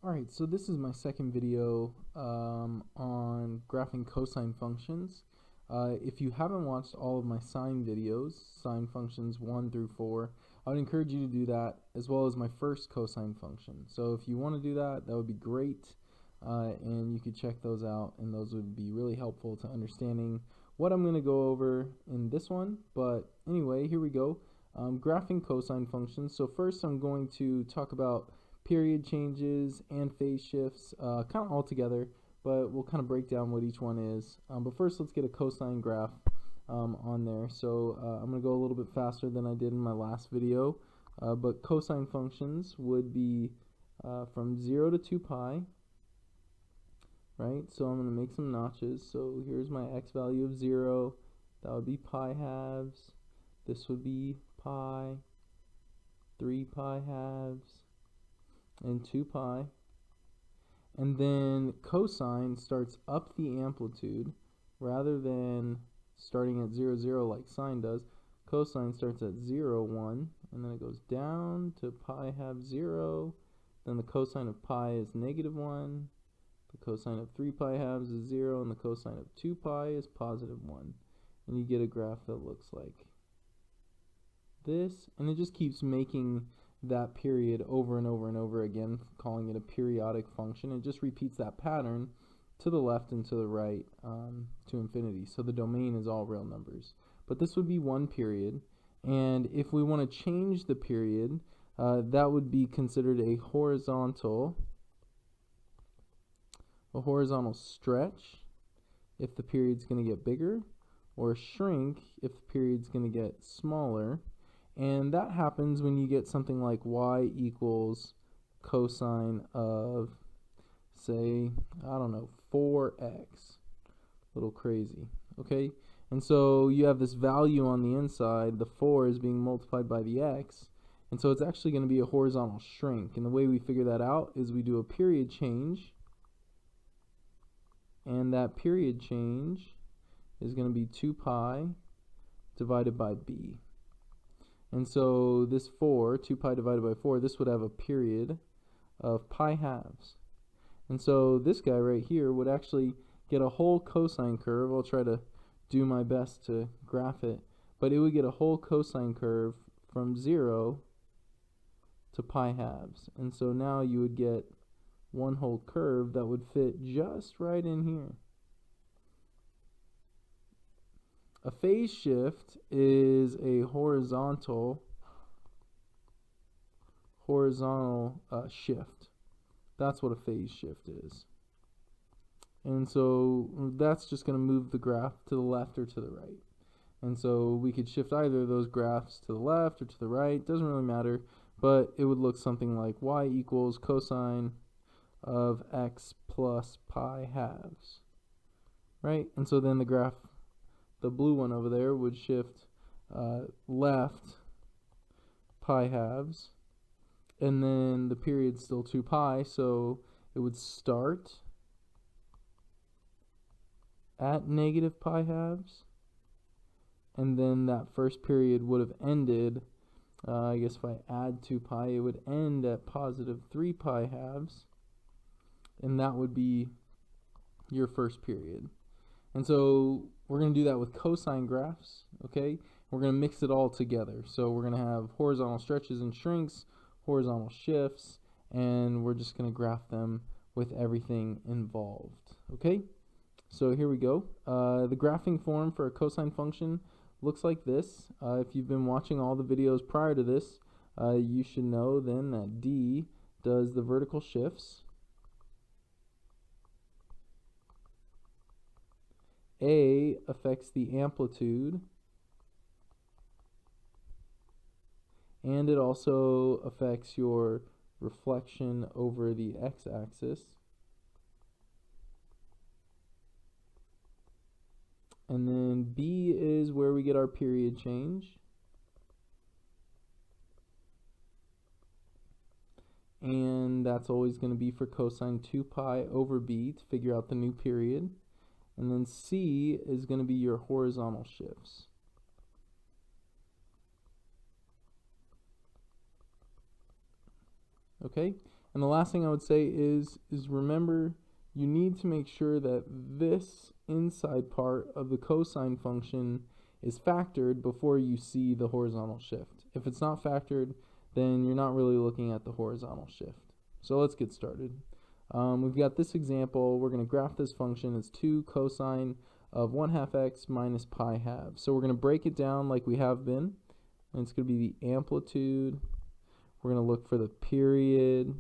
Alright, so this is my second video on graphing cosine functions. If you haven't watched all of my sine videos, sine functions 1 through 4, I would encourage you to do that, as well as my first cosine function. So if you want to do that, that would be great, and you could check those out, and those would be really helpful to understanding what I'm going to go over in this one. But anyway, here we go. Graphing cosine functions. So first I'm going to talk about period changes and phase shifts kind of all together, but we'll kind of break down what each one is. But first let's get a cosine graph on there. So I'm going to go a little bit faster than I did in my last video, but cosine functions would be from 0 to 2 pi, right? So I'm going to make some notches. So here's my x value of 0, that would be pi halves, this would be pi, 3 pi halves, and 2 pi. And then cosine starts up the amplitude rather than starting at 0, 0 like sine does. Cosine starts at 0, 1, and then it goes down to pi halves 0. Then the cosine of pi is negative 1. The cosine of 3 pi halves is 0, and the cosine of 2 pi is positive 1. And you get a graph that looks like this, and it just keeps making that period over and over and over again, calling it a periodic function. It just repeats that pattern to the left and to the right to infinity. So the domain is all real numbers. But this would be one period, and if we want to change the period, that would be considered a horizontal stretch if the period's going to get bigger, or a shrink if the period's going to get smaller. And that happens when you get something like y equals cosine of, say, I don't know, 4x. A little crazy, okay? And so you have this value on the inside, the 4 is being multiplied by the x, and so it's actually going to be a horizontal shrink. And the way we figure that out is we do a period change, and that period change is going to be 2 pi divided by b. And so this 4, 2 pi divided by 4, this would have a period of pi halves. And so this guy right here would actually get a whole cosine curve. I'll try to do my best to graph it. But it would get a whole cosine curve from 0 to pi halves. And so now you would get one whole curve that would fit just right in here. A phase shift is a horizontal shift. That's what a phase shift is. And so that's just going to move the graph to the left or to the right. And so we could shift either of those graphs to the left or to the right. Doesn't really matter, but it would look something like y equals cosine of x plus pi halves, right? And so then the graph, the blue one over there, would shift left pi halves, and then the period's still 2 pi, so it would start at negative pi halves, and then that first period would have ended, I guess if I add 2 pi, it would end at positive 3 pi halves, and that would be your first period. And so we're going to do that with cosine graphs, okay? We're going to mix it all together. So we're going to have horizontal stretches and shrinks, horizontal shifts, and we're just going to graph them with everything involved, okay? So here we go. The graphing form for a cosine function looks like this. If you've been watching all the videos prior to this, you should know then that D does the vertical shifts, A affects the amplitude, and it also affects your reflection over the x-axis. And then B is where we get our period change. And that's always going to be for cosine 2 pi over B to figure out the new period. And then C is going to be your horizontal shifts. Okay, And the last thing I would say is remember, you need to make sure that this inside part of the cosine function is factored before you see the horizontal shift. If it's not factored, then you're not really looking at the horizontal shift. So let's get started. We've got this example. We're going to graph this function as 2 cosine of 1/2 x minus pi halves. So we're going to break it down like we have been. And it's going to be the amplitude. We're going to look for the period.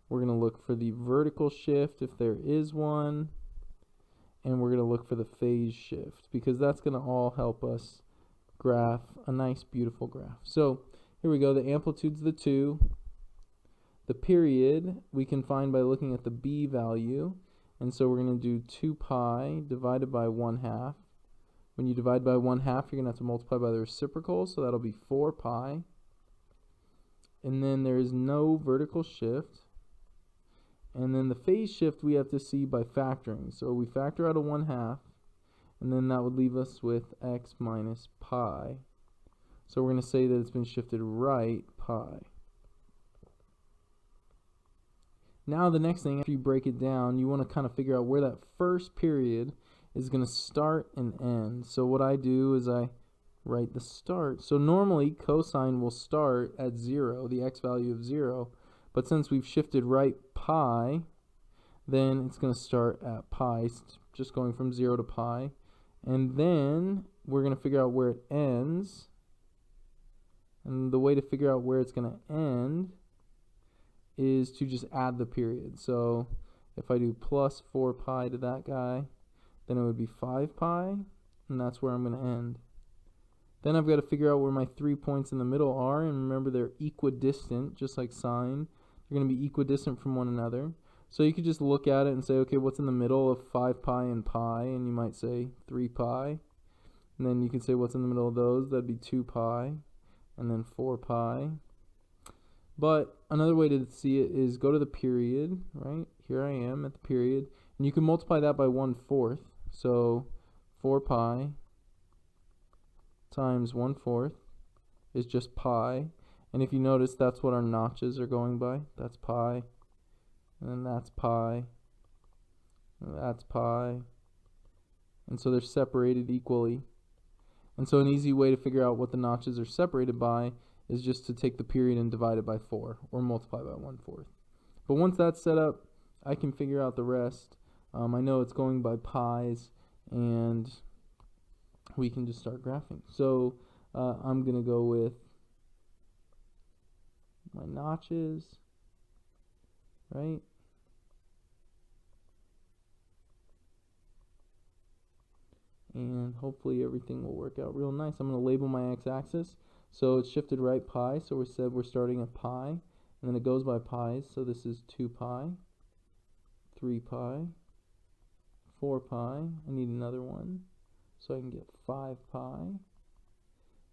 We're going to look for the vertical shift if there is one. And we're going to look for the phase shift, because that's going to all help us graph a nice, beautiful graph. So here we go. The amplitude's the 2. The period we can find by looking at the b value. And so we're going to do 2 pi divided by 1/2. When you divide by 1/2, you're going to have to multiply by the reciprocal, so that'll be 4 pi. And then there is no vertical shift. And then the phase shift we have to see by factoring. So we factor out a 1/2, and then that would leave us with x minus pi. So we're going to say that it's been shifted right pi. Now the next thing, after you break it down, you want to kind of figure out where that first period is going to start and end. So what I do is I write the start. So normally cosine will start at 0, the x value of 0. But since we've shifted right pi, then it's going to start at pi, just going from 0 to pi. And then we're going to figure out where it ends. And the way to figure out where it's going to end is to just add the period. So if I do plus 4 pi to that guy, then it would be 5 pi, and that's where I'm going to end. Then I've got to figure out where my 3 points in the middle are, and remember they're equidistant, just like sine. They're going to be equidistant from one another. So you could just look at it and say, okay, what's in the middle of 5 pi and pi? And you might say 3 pi. And then you can say what's in the middle of those? That'd be 2 pi, and then 4 pi. But another way to see it is go to the period, right? Here I am at the period. And you can multiply that by 1/4. So 4 pi times 1/4 is just pi. And if you notice, that's what our notches are going by. That's pi. And then that's pi. And that's pi. And so they're separated equally. And so an easy way to figure out what the notches are separated by is just to take the period and divide it by 4, or multiply by 1/4. But once that's set up, I can figure out the rest. I know it's going by pi's, and we can just start graphing. So I'm going to go with my notches, right? And hopefully everything will work out real nice. I'm going to label my x-axis. So it's shifted right pi, so we said we're starting at pi, and then it goes by pi's, so this is 2 pi, 3 pi, 4 pi, I need another one, so I can get 5 pi,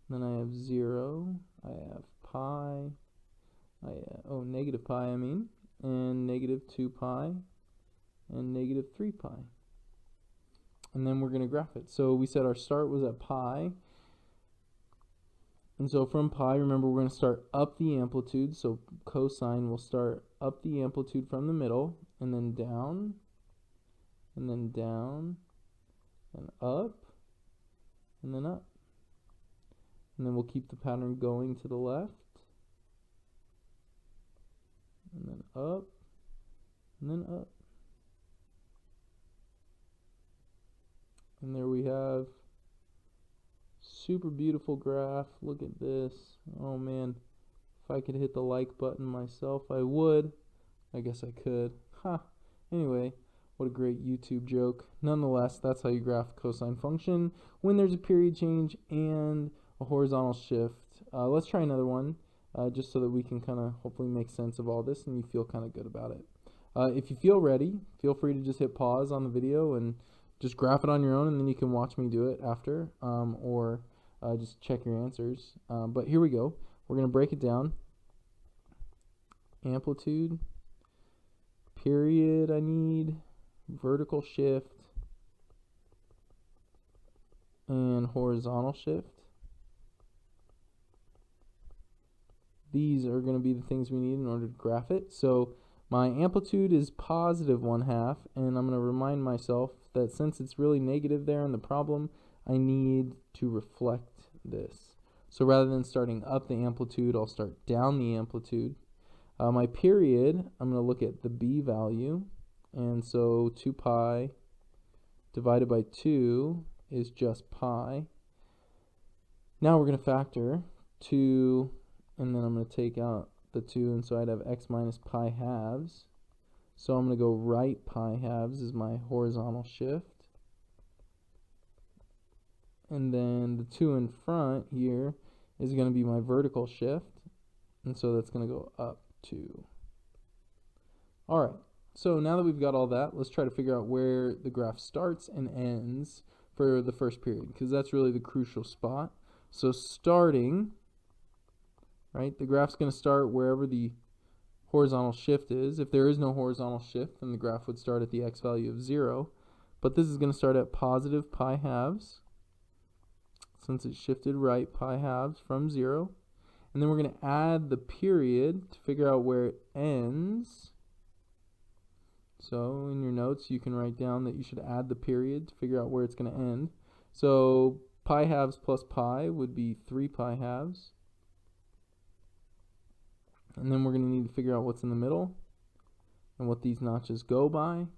then I have 0, I have pi, negative pi I mean, and negative 2 pi, and negative 3 pi. And then we're going to graph it. So we said our start was at pi. And so from pi, remember, we're going to start up the amplitude. So cosine will start up the amplitude from the middle, and then down, and then down, and up, and then up. And then we'll keep the pattern going to the left, and then up, and then up. And there we have super beautiful graph. Look at this. Oh man, if I could hit the like button myself, I would. I guess I could. Ha. Anyway, what a great YouTube joke. Nonetheless, that's how you graph a cosine function when there's a period change and a horizontal shift. Let's try another one, just so that we can kind of hopefully make sense of all this and you feel kind of good about it. If you feel ready, feel free to just hit pause on the video and just graph it on your own, and then you can watch me do it after, or just check your answers. But here we go. We're going to break it down. Amplitude, period I need, vertical shift, and horizontal shift. These are going to be the things we need in order to graph it. So My amplitude is positive 1/2, and I'm going to remind myself that since it's really negative there in the problem, I need to reflect this. So rather than starting up the amplitude, I'll start down the amplitude. My period, I'm going to look at the b value, and so 2 pi divided by 2 is just pi. Now we're going to factor 2, and then I'm going to take out the 2, and so I'd have x minus pi halves. So I'm going to go right pi halves is my horizontal shift. And then the 2 in front here is going to be my vertical shift, and so that's going to go up 2. All right, so now that we've got all that, let's try to figure out where the graph starts and ends for the first period, because that's really the crucial spot. So starting, right, the graph's going to start wherever the horizontal shift is. If there is no horizontal shift, then the graph would start at the x value of 0. But this is going to start at positive pi halves, since it shifted right pi halves from 0. And then we're going to add the period to figure out where it ends. So in your notes, you can write down that you should add the period to figure out where it's going to end. So pi halves plus pi would be 3 pi halves. And then we're going to need to figure out what's in the middle and what these notches go by.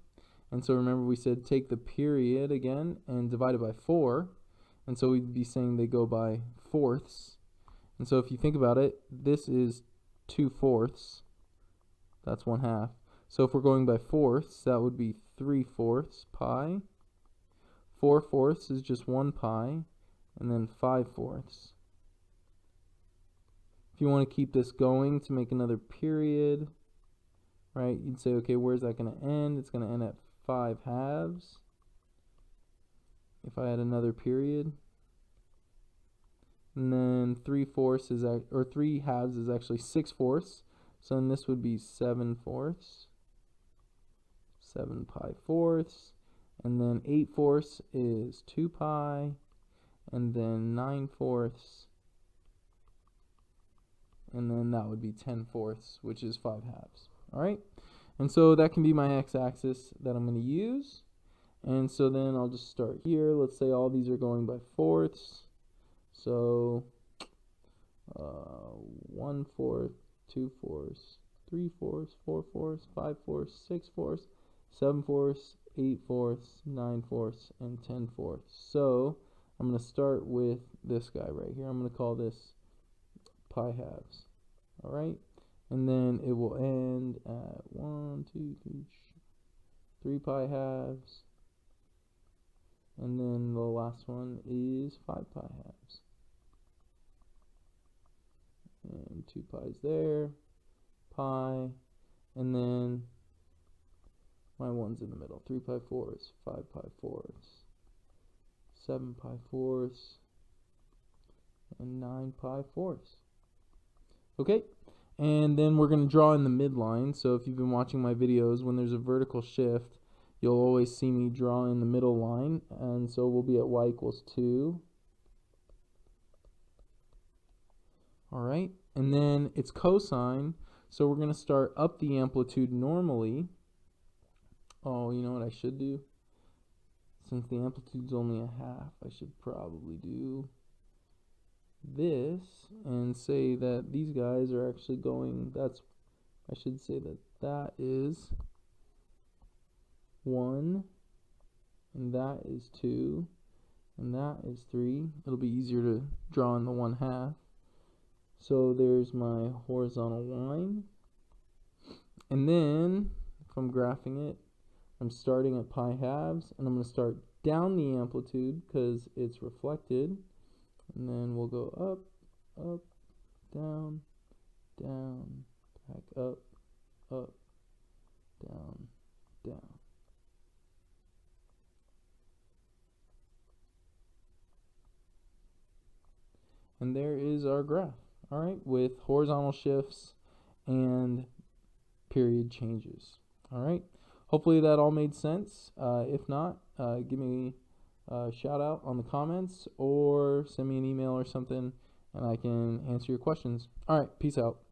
And so remember we said take the period again and divide it by 4. And so we'd be saying they go by fourths. And so if you think about it, this is 2/4. That's 1/2. So if we're going by fourths, that would be 3/4 pi. 4/4 is just 1 pi. And then 5/4. If you want to keep this going to make another period, right, you'd say, okay, where's that going to end? It's going to end at 5 halves. If I had another period. And then 3/4 is, or 3 halves is actually 6/4. So then this would be 7/4. 7 pi fourths. And then 8/4 is 2 pi. And then 9/4. And then that would be 10/4, which is 5 halves. All right. And so that can be my x-axis that I'm going to use. And so then I'll just start here. Let's say all these are going by fourths. So 1/4, 2/4, 3/4, 4/4, 5/4, 6/4, 7/4, 8/4, 9/4, and 10/4. So I'm going to start with this guy right here. I'm going to call this pi halves. All right. And then it will end at 1, 2, 3 pi halves. And then the last one is 5 pi halves. And 2 pi's there, pi, and then my one's in the middle. 3 pi fourths, 5 pi fourths, 7 pi fourths, and 9 pi fourths. Okay, and then we're going to draw in the midline. So if you've been watching my videos, when there's a vertical shift, you'll always see me draw in the middle line. And so we'll be at y equals 2. All right, and then it's cosine, so we're going to start up the amplitude normally. Oh, you know what I should do? Since the amplitude's only a half, I should probably do this and say that these guys are actually going, I should say that that is 1, and that is 2, and that is 3. It'll be easier to draw in the 1/2. So there's my horizontal line. And then, if I'm graphing it, I'm starting at pi halves, and I'm going to start down the amplitude because it's reflected. And then we'll go up, up, down, down, back up, down, down. And there is our graph. All right, with horizontal shifts and period changes. All right, hopefully that all made sense. If not, give me a shout out on the comments or send me an email or something and I can answer your questions. All right, peace out.